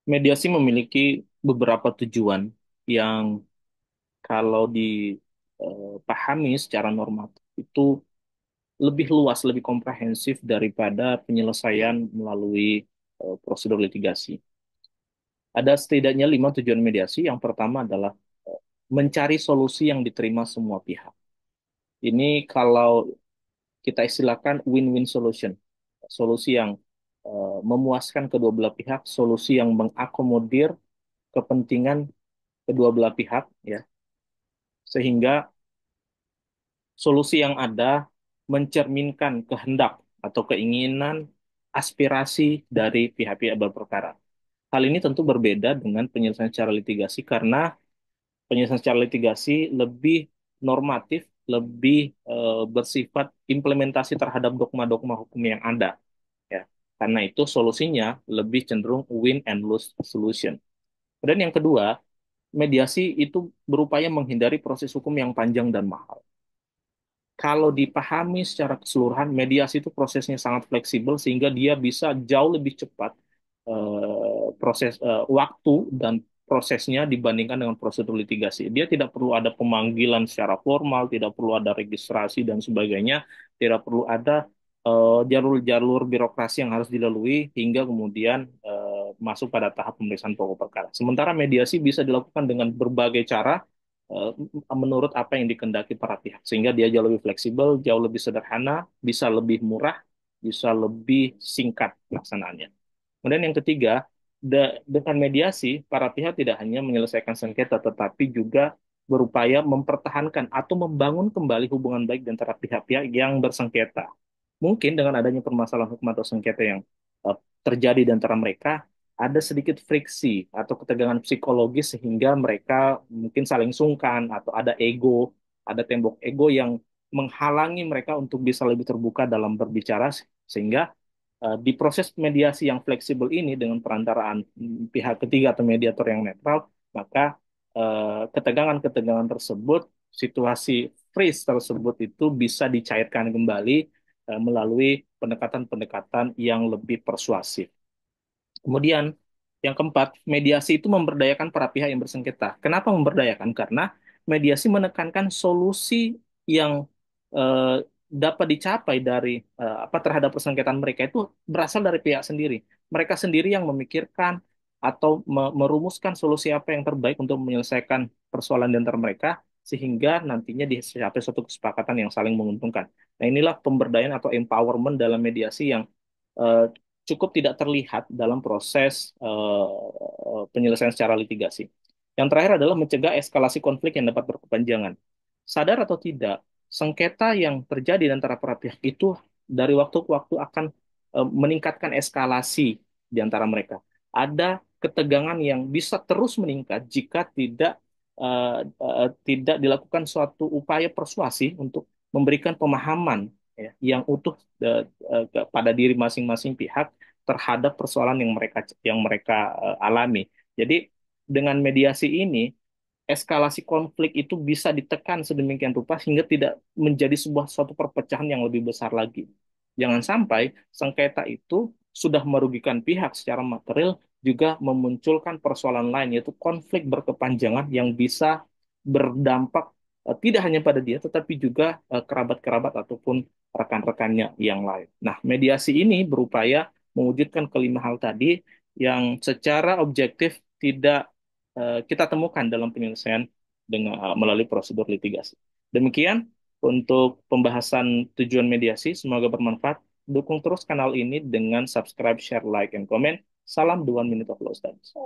Mediasi memiliki beberapa tujuan yang kalau dipahami secara normatif itu lebih luas, lebih komprehensif daripada penyelesaian melalui prosedur litigasi. Ada setidaknya 5 tujuan mediasi. Yang pertama adalah mencari solusi yang diterima semua pihak. Ini kalau kita istilahkan win-win solution, solusi yang memuaskan kedua belah pihak, solusi yang mengakomodir kepentingan kedua belah pihak, ya, sehingga solusi yang ada mencerminkan kehendak atau keinginan aspirasi dari pihak-pihak berperkara. Hal ini tentu berbeda dengan penyelesaian secara litigasi karena penyelesaian secara litigasi lebih normatif, lebih bersifat implementasi terhadap dogma-dogma hukum yang ada, ya. Karena itu solusinya lebih cenderung win and lose solution. Dan yang kedua, mediasi itu berupaya menghindari proses hukum yang panjang dan mahal. Kalau dipahami secara keseluruhan, mediasi itu prosesnya sangat fleksibel sehingga dia bisa jauh lebih cepat waktu dan prosesnya dibandingkan dengan prosedur litigasi. Dia tidak perlu ada pemanggilan secara formal, tidak perlu ada registrasi dan sebagainya, tidak perlu ada jalur-jalur birokrasi yang harus dilalui hingga kemudian masuk pada tahap pemeriksaan pokok perkara. Sementara mediasi bisa dilakukan dengan berbagai cara eh, menurut apa yang dikehendaki para pihak, sehingga dia jauh lebih fleksibel, jauh lebih sederhana, bisa lebih murah, bisa lebih singkat pelaksanaannya. Kemudian yang ketiga, dengan mediasi, para pihak tidak hanya menyelesaikan sengketa, tetapi juga berupaya mempertahankan atau membangun kembali hubungan baik di antara pihak-pihak yang bersengketa. Mungkin dengan adanya permasalahan hukum atau sengketa yang terjadi di antara mereka, ada sedikit friksi atau ketegangan psikologis sehingga mereka mungkin saling sungkan atau ada ego, ada tembok ego yang menghalangi mereka untuk bisa lebih terbuka dalam berbicara sehingga di proses mediasi yang fleksibel ini dengan perantaraan pihak ketiga atau mediator yang netral, maka ketegangan-ketegangan tersebut, situasi freeze tersebut itu bisa dicairkan kembali melalui pendekatan-pendekatan yang lebih persuasif. Kemudian, yang keempat, mediasi itu memberdayakan para pihak yang bersengketa. Kenapa memberdayakan? Karena mediasi menekankan solusi yang dapat dicapai dari apa terhadap persengketaan mereka itu berasal dari pihak sendiri. Mereka sendiri yang memikirkan atau merumuskan solusi apa yang terbaik untuk menyelesaikan persoalan di antara mereka sehingga nantinya dicapai suatu kesepakatan yang saling menguntungkan. Nah, inilah pemberdayaan atau empowerment dalam mediasi yang eh, cukup tidak terlihat dalam proses penyelesaian secara litigasi. Yang terakhir adalah mencegah eskalasi konflik yang dapat berkepanjangan. Sadar atau tidak, sengketa yang terjadi di antara para pihak itu dari waktu ke waktu akan meningkatkan eskalasi di antara mereka. Ada ketegangan yang bisa terus meningkat jika tidak dilakukan suatu upaya persuasi untuk memberikan pemahaman, ya, yang utuh pada diri masing-masing pihak terhadap persoalan yang mereka alami. Jadi dengan mediasi ini eskalasi konflik itu bisa ditekan sedemikian rupa sehingga tidak menjadi sebuah suatu perpecahan yang lebih besar lagi. Jangan sampai sengketa itu sudah merugikan pihak secara material juga memunculkan persoalan lain yaitu konflik berkepanjangan yang bisa berdampak tidak hanya pada dia tetapi juga kerabat-kerabat ataupun rekan-rekannya yang lain. Nah, mediasi ini berupaya mewujudkan kelima hal tadi yang secara objektif tidak kita temukan dalam penyelesaian melalui prosedur litigasi. Demikian untuk pembahasan tujuan mediasi, semoga bermanfaat. Dukung terus kanal ini dengan subscribe, share, like, and comment. Salam 2 Minute of Law Studies.